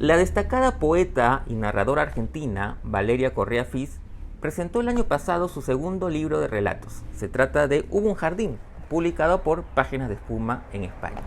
La destacada poeta y narradora argentina Valeria Correa Fis presentó el año pasado su segundo libro de relatos. Se trata de Hubo un jardín, publicado por Páginas de Espuma en España.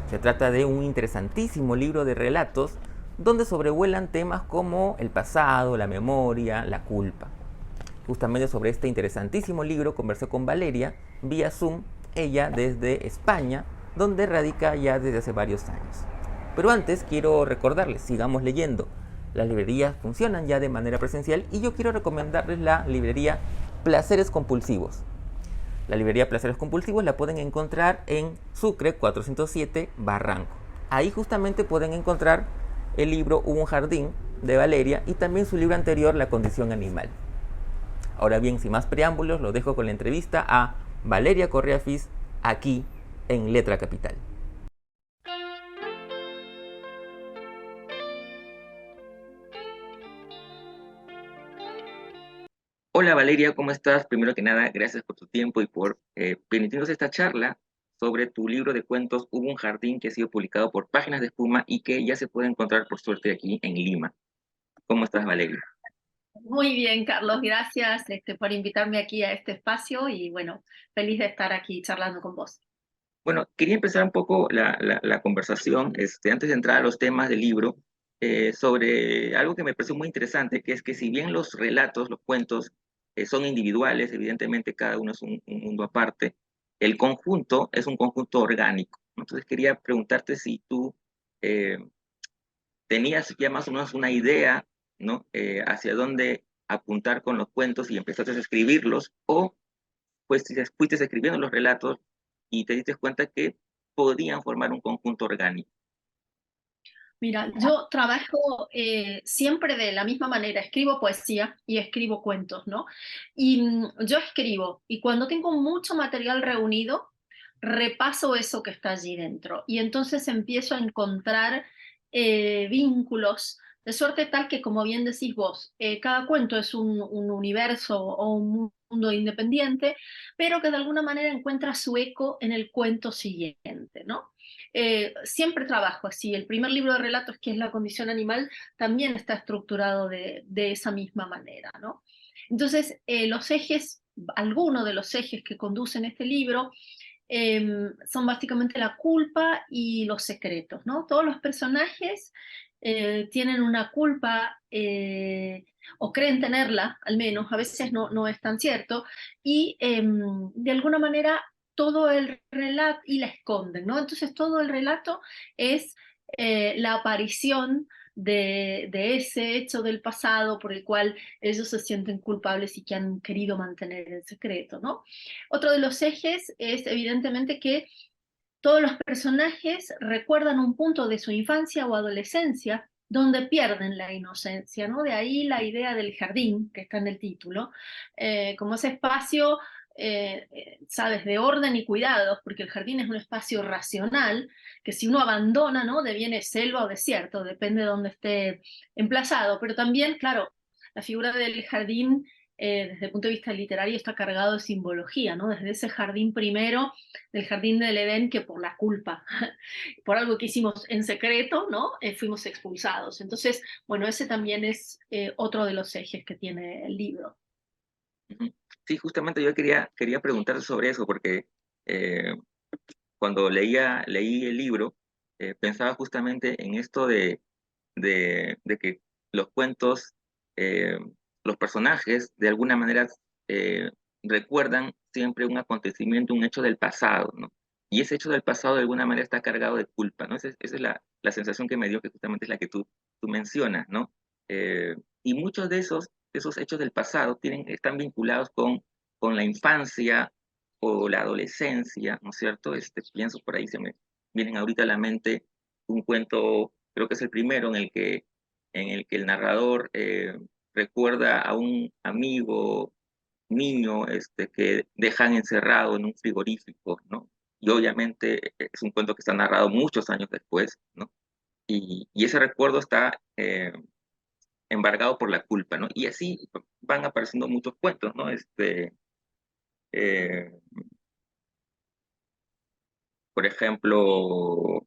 Se trata de un interesantísimo libro de relatos donde sobrevuelan temas como el pasado, la memoria, la culpa. Justamente sobre este interesantísimo libro conversé con Valeria vía Zoom, ella desde España, donde radica ya desde hace varios años. Pero antes quiero recordarles, sigamos leyendo. Las librerías funcionan ya de manera presencial y yo quiero recomendarles la librería Placeres Compulsivos. La librería Placeres Compulsivos la pueden encontrar en Sucre 407 Barranco. Ahí justamente pueden encontrar el libro Hubo un jardín de Valeria y también su libro anterior La condición animal. Ahora bien, sin más preámbulos, lo dejo con la entrevista a Valeria Correa Fis aquí en Letra Capital. Hola Valeria, ¿cómo estás? Primero que nada, gracias por tu tiempo y por permitirnos esta charla sobre tu libro de cuentos Hubo un jardín que ha sido publicado por Páginas de Espuma y que ya se puede encontrar por suerte aquí en Lima. ¿Cómo estás, Valeria? Muy bien, Carlos, gracias por invitarme aquí a este espacio y bueno, feliz de estar aquí charlando con vos. Bueno, quería empezar un poco la conversación, antes de entrar a los temas del libro, sobre algo que me pareció muy interesante, que es que si bien los relatos, los cuentos, son individuales, evidentemente cada uno es un mundo aparte, el conjunto es un conjunto orgánico. Entonces quería preguntarte si tú eh, tenías ya más o menos una idea, ¿no? Hacia dónde apuntar con los cuentos y empezaste a escribirlos, o pues si fuiste escribiendo los relatos y te diste cuenta que podían formar un conjunto orgánico. Mira, yo trabajo siempre de la misma manera, escribo poesía y escribo cuentos, ¿no? Y yo escribo y cuando tengo mucho material reunido, repaso eso que está allí dentro y entonces empiezo a encontrar vínculos, de suerte tal que, como bien decís vos, cada cuento es un universo o un mundo independiente, pero que de alguna manera encuentra su eco en el cuento siguiente, ¿no? Siempre trabajo así. El primer libro de relatos, que es La condición animal, también está estructurado de esa misma manera, ¿no? Entonces, algunos de los ejes que conducen este libro son básicamente la culpa y los secretos, ¿no? Todos los personajes tienen una culpa, o creen tenerla, al menos, a veces no es tan cierto, y de alguna manera todo el relato, y la esconden, ¿no? Entonces todo el relato es la aparición de ese hecho del pasado por el cual ellos se sienten culpables y que han querido mantener el secreto, ¿no? Otro de los ejes es evidentemente que todos los personajes recuerdan un punto de su infancia o adolescencia donde pierden la inocencia, ¿no? De ahí la idea del jardín, que está en el título, como ese espacio, sabes, de orden y cuidados, porque el jardín es un espacio racional, que si uno abandona, ¿no? Deviene selva o desierto, depende de dónde esté emplazado, pero también, claro, la figura del jardín, desde el punto de vista literario, está cargado de simbología, ¿no? Desde ese jardín primero, del jardín del Edén, que por la culpa, por algo que hicimos en secreto, ¿no? Fuimos expulsados. Entonces, bueno, ese también es otro de los ejes que tiene el libro. Ujú. Sí, justamente yo quería preguntarte sobre eso, porque eh, cuando leí el libro, pensaba justamente en esto de que los cuentos, eh, los personajes, de alguna manera eh, recuerdan siempre un acontecimiento, un hecho del pasado, ¿no? Y ese hecho del pasado de alguna manera está cargado de culpa, ¿no? Esa es la sensación que me dio, que justamente es la que tú mencionas, ¿no? Y muchos de esos hechos del pasado están vinculados con la infancia o la adolescencia, ¿no es cierto? Pienso por ahí, se me vienen ahorita a la mente un cuento, creo que es el primero, en el que el narrador recuerda a un amigo niño que dejan encerrado en un frigorífico, ¿no? Y obviamente es un cuento que está narrado muchos años después, ¿no? Y ese recuerdo está embargado por la culpa, ¿no? Y así van apareciendo muchos cuentos, ¿no? Eh, por ejemplo,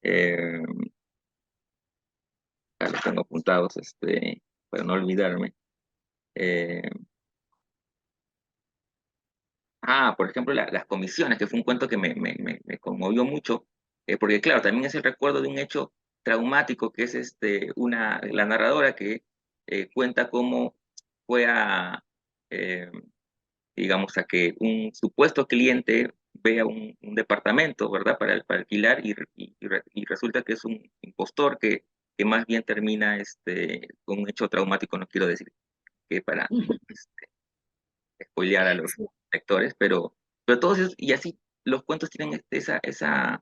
eh, acá los tengo apuntados, para no olvidarme. Eh, por ejemplo, las comisiones, que fue un cuento que me conmovió mucho, porque claro, también es el recuerdo de un hecho traumático, que es la narradora que cuenta cómo fue eh, digamos, a que un supuesto cliente vea un departamento, ¿verdad?, para alquilar y resulta que es un impostor que más bien termina con un hecho traumático, no quiero decir que para spoilear a los Sí, lectores, pero todos esos, y así los cuentos tienen esa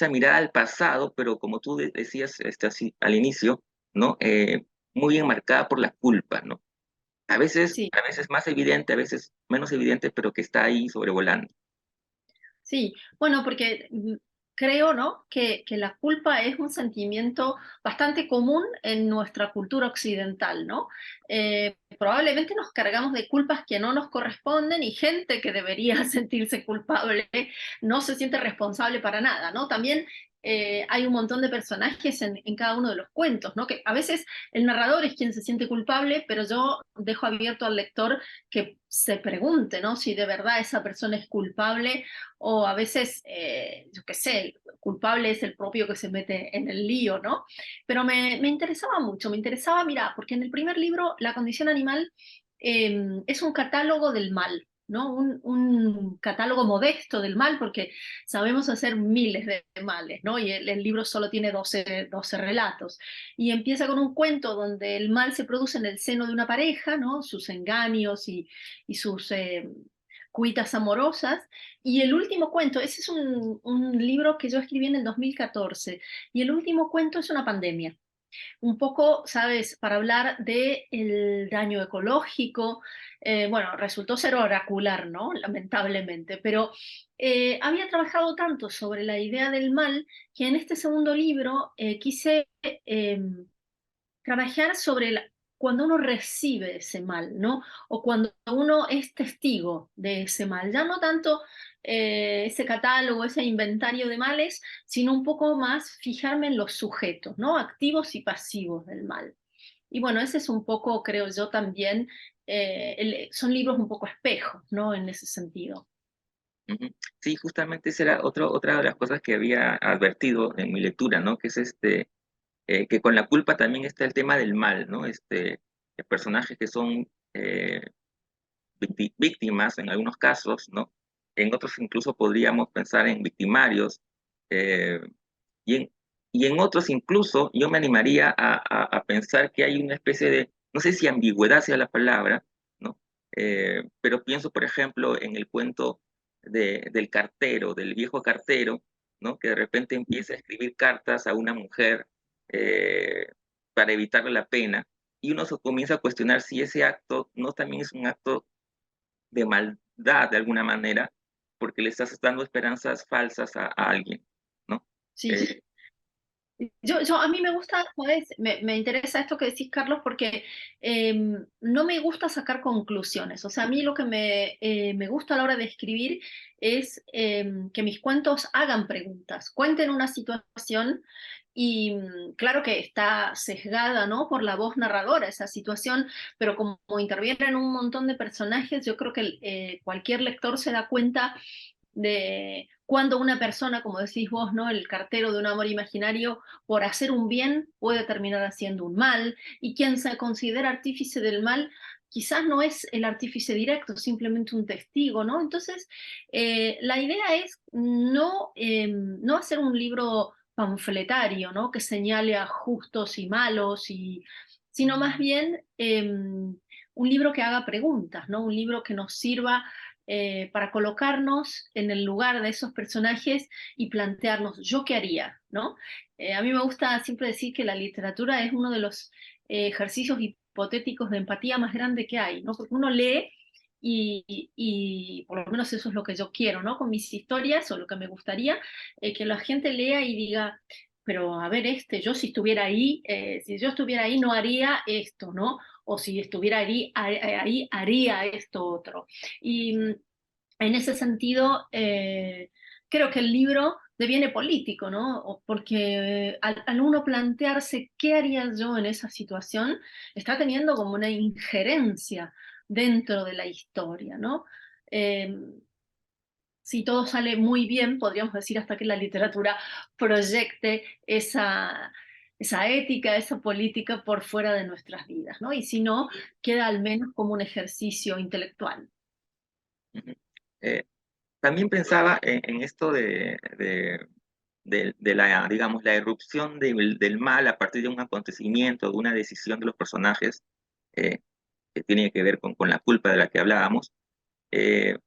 mirada al pasado, pero como tú decías así, al inicio, ¿no? Muy enmarcada por la culpa, ¿no? sí. A veces más evidente, a veces menos evidente, pero que está ahí sobrevolando. Sí, bueno, porque creo, ¿no? Que la culpa es un sentimiento bastante común en nuestra cultura occidental, ¿no? Probablemente nos cargamos de culpas que no nos corresponden y gente que debería sentirse culpable no se siente responsable para nada, ¿no? También hay un montón de personajes en cada uno de los cuentos, ¿no? Que a veces el narrador es quien se siente culpable, pero yo dejo abierto al lector que se pregunte, ¿no? Si de verdad esa persona es culpable o a veces, yo qué sé, el culpable es el propio que se mete en el lío, ¿no? Pero me interesaba mucho, me interesaba, mira, porque en el primer libro, La condición animal, es un catálogo del mal, ¿no? Un catálogo modesto del mal, porque sabemos hacer miles de males, ¿no? Y el libro solo tiene 12 relatos. Y empieza con un cuento donde el mal se produce en el seno de una pareja, ¿no? Sus engaños y sus cuitas amorosas. Y el último cuento, ese es un libro que yo escribí en el 2014, y el último cuento es una pandemia. Un poco, ¿sabes? Para hablar del daño ecológico. Bueno, resultó ser oracular, ¿no? Lamentablemente, pero había trabajado tanto sobre la idea del mal que en este segundo libro quise trabajar sobre cuando uno recibe ese mal, ¿no? O cuando uno es testigo de ese mal. Ya no tanto ese catálogo, ese inventario de males, sino un poco más fijarme en los sujetos, ¿no? Activos y pasivos del mal. Y bueno, ese es un poco, creo yo también, son libros un poco espejos, ¿no? En ese sentido. Ujú. Sí, justamente esa era otra de las cosas que había advertido en mi lectura, ¿no? Que es que con la culpa también está el tema del mal, ¿no? Personajes que son víctimas en algunos casos, ¿no? En otros incluso podríamos pensar en victimarios, eh, y, en, y en otros incluso yo me animaría a pensar que hay una especie de, no sé si ambigüedad sea la palabra, ¿no? Pero pienso, por ejemplo, en el cuento del cartero, del viejo cartero, ¿no? Que de repente empieza a escribir cartas a una mujer eh, para evitarle la pena, y uno se comienza a cuestionar si ese acto no también es un acto de maldad de alguna manera, porque le estás dando esperanzas falsas a alguien, ¿no? Sí. Eh, A mí me gusta, ¿sabes? Me interesa esto que decís, Carlos, porque no me gusta sacar conclusiones. O sea, a mí lo que me gusta a la hora de escribir es que mis cuentos hagan preguntas, cuenten una situación y claro que está sesgada, ¿no? Por la voz narradora esa situación, pero como intervienen un montón de personajes, yo creo que cualquier lector se da cuenta de cuando una persona, como decís vos, ¿no? El cartero de un amor imaginario, por hacer un bien, puede terminar haciendo un mal, y quien se considera artífice del mal, quizás no es el artífice directo, simplemente un testigo, ¿no? Entonces, la idea es no hacer un libro panfletario, ¿no? Que señale a justos y malos, sino más bien un libro que haga preguntas, ¿no? Un libro que nos sirva para colocarnos en el lugar de esos personajes y plantearnos, ¿yo qué haría? ¿No? A mí me gusta siempre decir que la literatura es uno de los ejercicios hipotéticos de empatía más grande que hay, ¿no? Porque uno lee y por lo menos eso es lo que yo quiero, ¿no? Con mis historias o lo que me gustaría, que la gente lea y diga, pero a ver, yo si yo estuviera ahí no haría esto, ¿no? O si estuviera ahí haría esto otro. Y en ese sentido, creo que el libro deviene político, ¿no? Porque al uno plantearse qué haría yo en esa situación, está teniendo como una injerencia dentro de la historia, ¿no? Eh, si todo sale muy bien, podríamos decir hasta que la literatura proyecte esa ética, esa política por fuera de nuestras vidas, ¿no? Y si no, queda al menos como un ejercicio intelectual. Ujú. Eh, También pensaba en esto de la, digamos, la erupción del mal a partir de un acontecimiento, de una decisión de los personajes, eh, que tiene que ver con la culpa de la que hablábamos. Eh,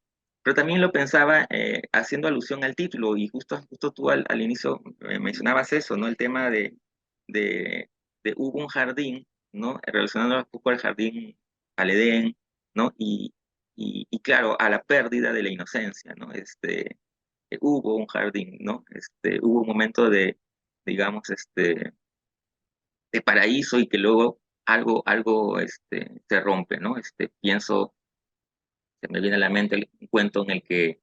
pero también lo pensaba haciendo alusión al título, y justo tú al inicio mencionabas eso, ¿no? El tema de, de hubo un jardín, ¿no? Relacionando un poco al jardín, al Edén, ¿no? Y claro, a la pérdida de la inocencia, ¿no? Hubo un jardín, ¿no? Hubo un momento de, digamos, de paraíso, y que luego algo se rompe, ¿no? Pienso, se me viene a la mente un cuento en que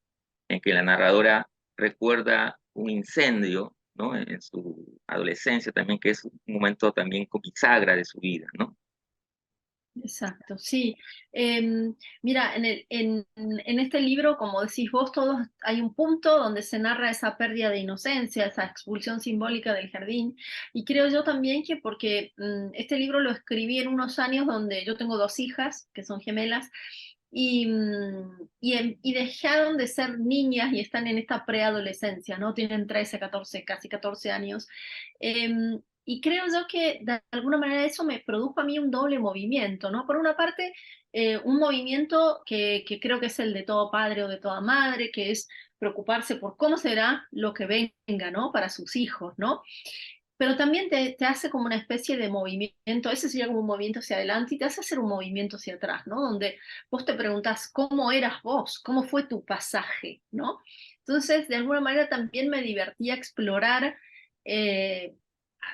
la narradora recuerda un incendio, ¿no? En su adolescencia también, que es un momento también como bisagra de su vida, ¿no? Exacto, sí. Mira, en este libro, como decís vos, todos hay un punto donde se narra esa pérdida de inocencia, esa expulsión simbólica del jardín. Y creo yo también que porque este libro lo escribí en unos años donde yo tengo dos hijas, que son gemelas, y dejaron de ser niñas y están en esta preadolescencia, ¿no? Tienen 13, 14, casi 14 años. Y creo yo que de alguna manera eso me produjo a mí un doble movimiento, ¿no? Por una parte, un movimiento que creo que es el de todo padre o de toda madre, que es preocuparse por cómo será lo que venga, ¿no? Para sus hijos, ¿no? Pero también te hace como una especie de movimiento, ese sería como un movimiento hacia adelante y te hace hacer un movimiento hacia atrás, ¿no? Donde vos te preguntás cómo eras vos, cómo fue tu pasaje, ¿no? Entonces, de alguna manera también me divertía explorar eh,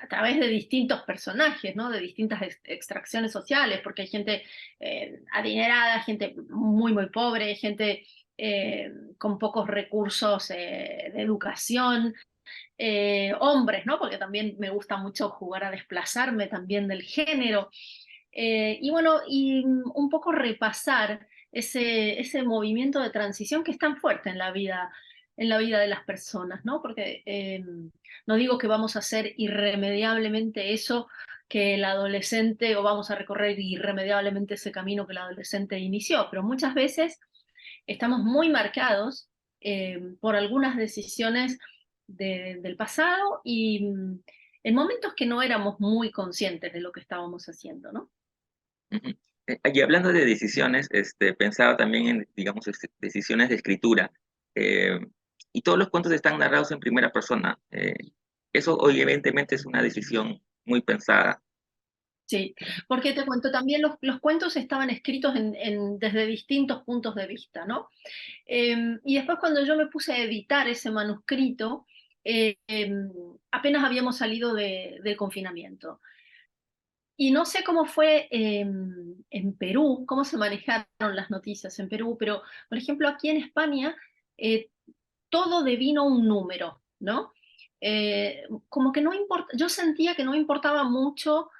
a través de distintos personajes, ¿no? De distintas extracciones sociales, porque hay gente adinerada, gente muy, muy pobre, gente con pocos recursos de educación, hombres, ¿no? Porque también me gusta mucho jugar a desplazarme también del género. Y bueno, y un poco repasar ese movimiento de transición que es tan fuerte en la vida de las personas, ¿no? Porque no digo que vamos a hacer irremediablemente eso que el adolescente, o vamos a recorrer irremediablemente ese camino que el adolescente inició, pero muchas veces estamos muy marcados por algunas decisiones del pasado y en momentos que no éramos muy conscientes de lo que estábamos haciendo, ¿no? Ujú. Y hablando de decisiones, pensaba también en, digamos, decisiones de escritura. eh, y todos los cuentos están narrados en primera persona. Eso, hoy, evidentemente, es una decisión muy pensada. Sí, porque te cuento, también los cuentos estaban escritos desde distintos puntos de vista, ¿no? Y después cuando yo me puse a editar ese manuscrito, apenas habíamos salido del confinamiento. Y no sé cómo fue en Perú, cómo se manejaron las noticias en Perú, pero por ejemplo aquí en España eh, todo devino un número, ¿no? Como que no importa, yo sentía que no importaba mucho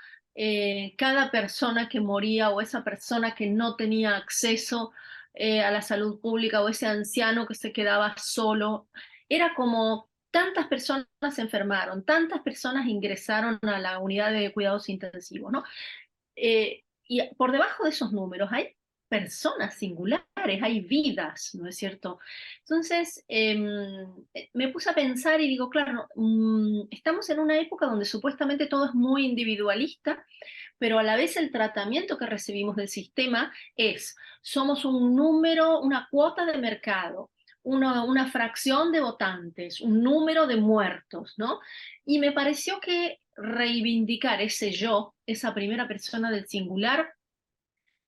cada persona que moría o esa persona que no tenía acceso a la salud pública o ese anciano que se quedaba solo. Era como tantas personas se enfermaron, tantas personas ingresaron a la unidad de cuidados intensivos, ¿no? Y por debajo de esos números hay personas singulares, hay vidas, ¿no es cierto? Entonces, me puse a pensar y digo, claro, estamos en una época donde supuestamente todo es muy individualista, pero a la vez el tratamiento que recibimos del sistema es, somos un número, una cuota de mercado, una fracción de votantes, un número de muertos, ¿no? Y me pareció que reivindicar ese yo, esa primera persona del singular,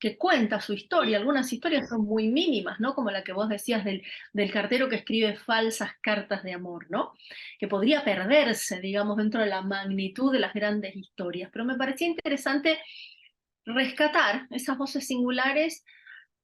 que cuenta su historia. Algunas historias son muy mínimas, ¿no? Como la que vos decías del cartero que escribe falsas cartas de amor, ¿no? Que podría perderse, digamos, dentro de la magnitud de las grandes historias. Pero me parecía interesante rescatar esas voces singulares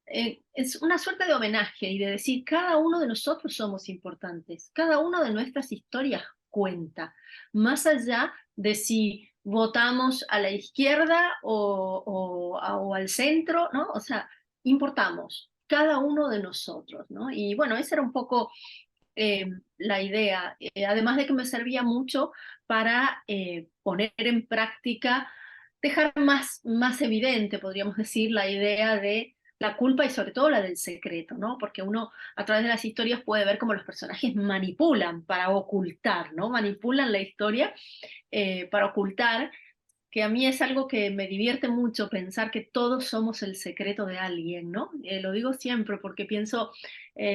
es una suerte de homenaje y de decir, cada uno de nosotros somos importantes, cada una de nuestras historias cuenta, más allá de si votamos a la izquierda o al centro, ¿no? O sea, importamos, cada uno de nosotros, ¿no? Y bueno, esa era un poco la idea, además de que me servía mucho para poner en práctica, dejar más evidente, podríamos decir, la idea de la culpa y sobre todo la del secreto, ¿no? Porque uno a través de las historias puede ver cómo los personajes manipulan para ocultar, ¿no? Manipulan la historia para ocultar, que a mí es algo que me divierte mucho pensar que todos somos el secreto de alguien, ¿no? Lo digo siempre porque pienso,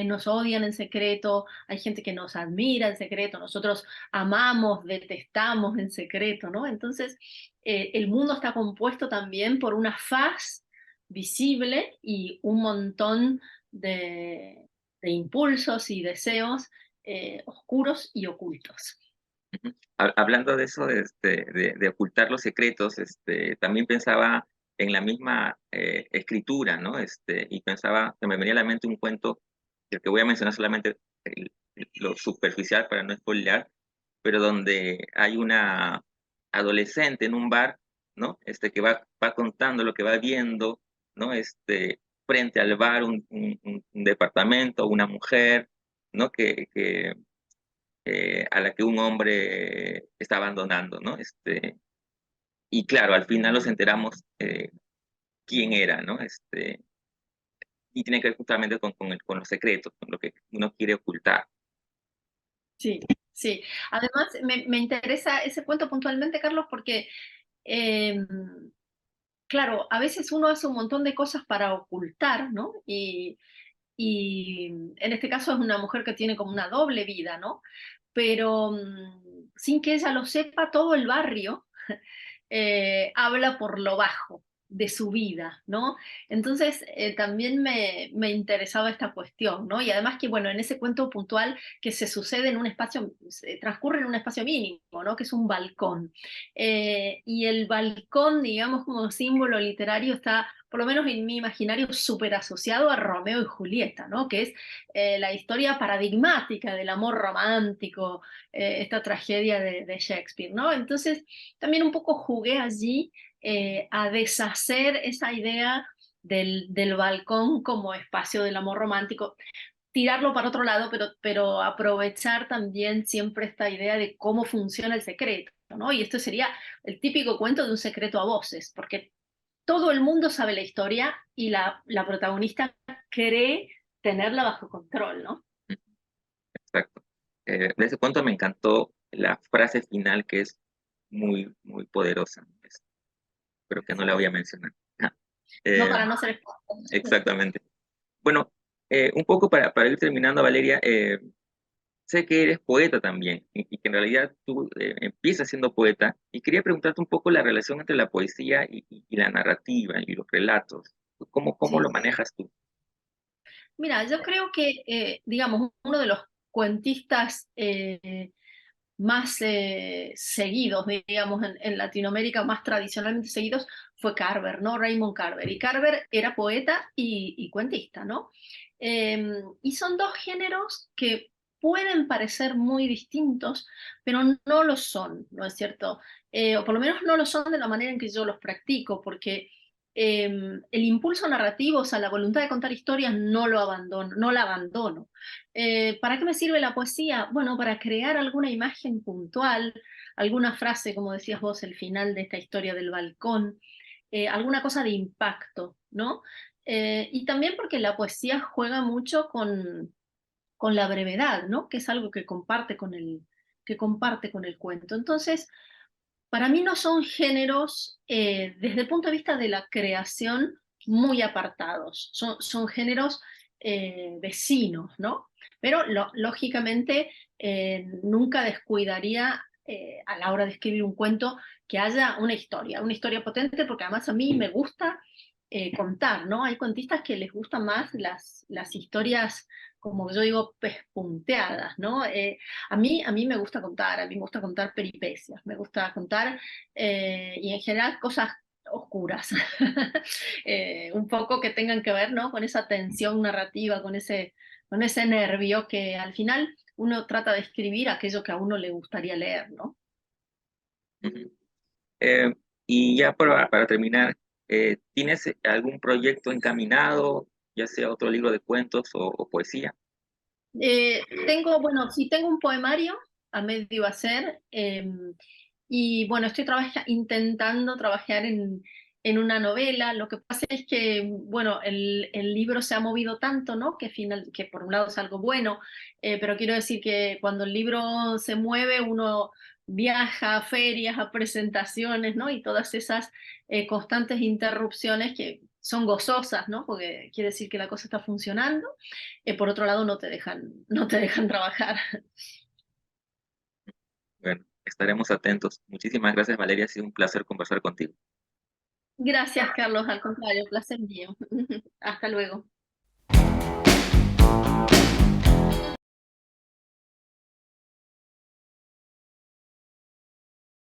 nos odian en secreto, hay gente que nos admira en secreto, nosotros amamos, detestamos en secreto, ¿no? Entonces, el mundo está compuesto también por una faz visible y un montón de impulsos y deseos oscuros y ocultos. Hablando de eso, de ocultar los secretos, también pensaba en la misma escritura, ¿no? Y pensaba que me venía a la mente un cuento, del que voy a mencionar solamente lo superficial para no spoilear, pero donde hay una adolescente en un bar, ¿no? Que va contando lo que va viendo, ¿no? Frente al bar, un departamento, una mujer, ¿no? A la que un hombre está abandonando, ¿no? Y claro, al final nos enteramos quién era, ¿no? Y tiene que ver justamente con los secretos, con lo que uno quiere ocultar. Sí, sí. Además, me interesa ese cuento puntualmente, Carlos, porque, em, claro, a veces uno hace un montón de cosas para ocultar, ¿no? Y en este caso es una mujer que tiene como una doble vida, ¿no? Pero sin que ella lo sepa, todo el barrio habla por lo bajo de su vida, ¿no? Entonces también me interesaba esta cuestión, ¿no? Y además que, bueno, en ese cuento puntual que se sucede en un espacio, se transcurre en un espacio mínimo, ¿no? Que es un balcón. Y el balcón, digamos, como símbolo literario está, por lo menos en mi imaginario, súper asociado a Romeo y Julieta, ¿no? Que es la historia paradigmática del amor romántico, esta tragedia de Shakespeare, ¿no? Entonces, también un poco jugué allí a deshacer esa idea del balcón como espacio del amor romántico, tirarlo para otro lado, pero aprovechar también siempre esta idea de cómo funciona el secreto, ¿no? Y esto sería el típico cuento de un secreto a voces, porque todo el mundo sabe la historia y la protagonista cree tenerla bajo control, ¿no? Exacto. De ese cuento me encantó la frase final que es muy, muy poderosa. Pero que no la voy a mencionar. No Eh, para no ser spoiler. exactamente. Bueno, un poco para ir terminando, Valeria, sé que eres poeta también y que en realidad tú empiezas siendo poeta y quería preguntarte un poco la relación entre la poesía y la narrativa y los relatos. ¿Cómo lo Sí. manejas tú? Mira, yo creo que, digamos, uno de los cuentistas más seguidos, digamos, en Latinoamérica, más tradicionalmente seguidos, fue Carver, ¿no? Raymond Carver. Y Carver era poeta y cuentista, ¿no? Y son dos géneros que pueden parecer muy distintos, pero no lo son, ¿no es cierto? O por lo menos no lo son de la manera en que yo los practico, porque el impulso narrativo, o sea, la voluntad de contar historias, no lo abandono, no la abandono. ¿Para qué me sirve la poesía? Bueno, para crear alguna imagen puntual, alguna frase, como decías vos, el final de esta historia del balcón, alguna cosa de impacto, ¿no? Y también porque la poesía juega mucho con la brevedad, ¿no? Que es algo que comparte con el cuento. Entonces, para mí no son géneros, desde el punto de vista de la creación, muy apartados. Son géneros vecinos, ¿no? Pero lógicamente nunca descuidaría a la hora de escribir un cuento que haya una historia potente, porque además a mí me gusta contar, ¿no? Hay cuentistas que les gustan más las historias, como yo digo, pespunteadas, ¿no? A mí me gusta contar, a mí me gusta contar peripecias, me gusta contar y en general cosas oscuras, un poco que tengan que ver, ¿no? Con esa tensión narrativa, con ese nervio que al final uno trata de escribir aquello que a uno le gustaría leer, ¿no? Ujú. Eh, y ya para terminar, ¿tienes algún proyecto encaminado, ya sea otro libro de cuentos o poesía? Tengo, bueno, sí tengo un poemario a medio hacer, y bueno, estoy intentando trabajar en una novela. Lo que pasa es que, bueno, el libro se ha movido tanto, ¿no? Que por un lado es algo bueno, pero quiero decir que cuando el libro se mueve, uno viaja a ferias, a presentaciones, ¿no? Y todas esas constantes interrupciones que son gozosas, ¿no? Porque quiere decir que la cosa está funcionando. Por otro lado, no te dejan trabajar. Bueno, estaremos atentos. Muchísimas gracias, Valeria. Ha sido un placer conversar contigo. Gracias, Carlos. Al contrario, placer mío. Hasta luego.